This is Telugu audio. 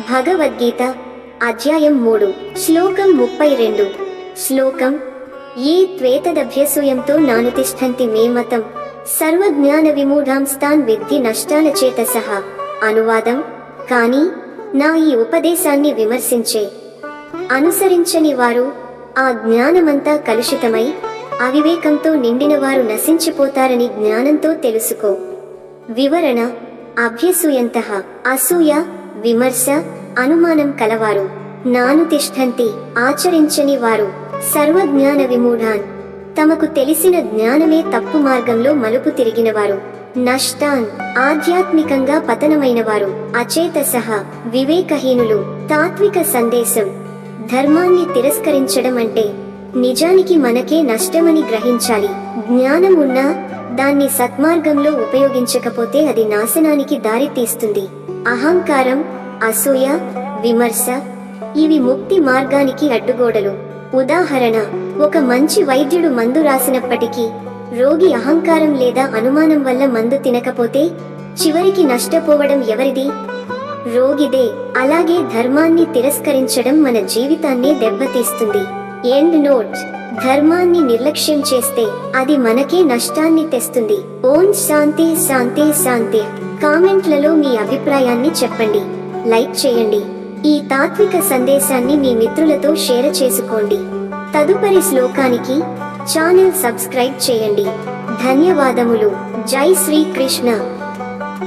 భగవద్గీత అధ్యాయం 3 శ్లోకం 32. శ్లోకం ఏ త్వేతదభ్యసూయంతో నానుతిష్ఠంతి మే మతం సర్వజ్ఞాన విమూఢాంస్తాన్ విద్ధి నష్టాన చేతసః. అనువాదం: కానీ నా ఈ ఉపదేశాన్ని విమర్శించే అనుసరించని వారు ఆ జ్ఞానమంతా కలుషితమై అవివేకంతో నిండినవారు నశించిపోతారని జ్ఞానంతో తెలుసుకో. వివరణ: అభ్యసూయంతః అసూయ, విమర్శ, అనుమానం కలవారు. నానుతిష్ఠంతి ఆచరించని వారు. సర్వజ్ఞాన విమూఢాన్ తమకు తెలిసిన జ్ఞానమే తప్పు మార్గంలో మలుపు తిరిగినవారు. నష్టాన్ ఆధ్యాత్మికంగా పతనమైనవారు. అచేతసః వివేకహీనులు. తాత్విక సందేశం: ధర్మాన్ని తిరస్కరించడం అంటే నిజానికి మనకే నష్టమని గ్రహించాలి. జ్ఞానం ఉన్నా దాన్ని సత్మార్గంలో ఉపయోగించకపోతే అది నాశనానికి దారి తీస్తుంది. అహంకారం, అసూయ, విమర్శ ఇవి ముక్తి మార్గానికి అడ్డుగోడలు. ఉదాహరణ: ఒక మంచి వైద్యుడు మందు రాసినప్పటికీ రోగి అహంకారం లేదా అనుమానం వల్ల మందు తినకపోతే చివరికి నష్టపోవడం ఎవరిది? రోగిదే. అలాగే ధర్మాన్ని తిరస్కరించడం మన జీవితాన్నే దెబ్బతీస్తుంది. ఎండ్ నోట్: ధర్మాన్ని నిర్లక్ష్యం చేస్తే అది మనకే నష్టాన్ని తెస్తుంది. ఓం శాంతి శాంతి శాంతి. కామెంట్లలో మీ అభిప్రాయాన్ని చెప్పండి, లైక్ చేయండి. ఈ తాత్విక సందేశాన్ని మీ మిత్రులతో షేర్ చేసుకోండి. తదుపరి శ్లోకానికి ఛానల్ సబ్స్క్రైబ్ చేయండి. ధన్యవాదములు. జై శ్రీ కృష్ణ.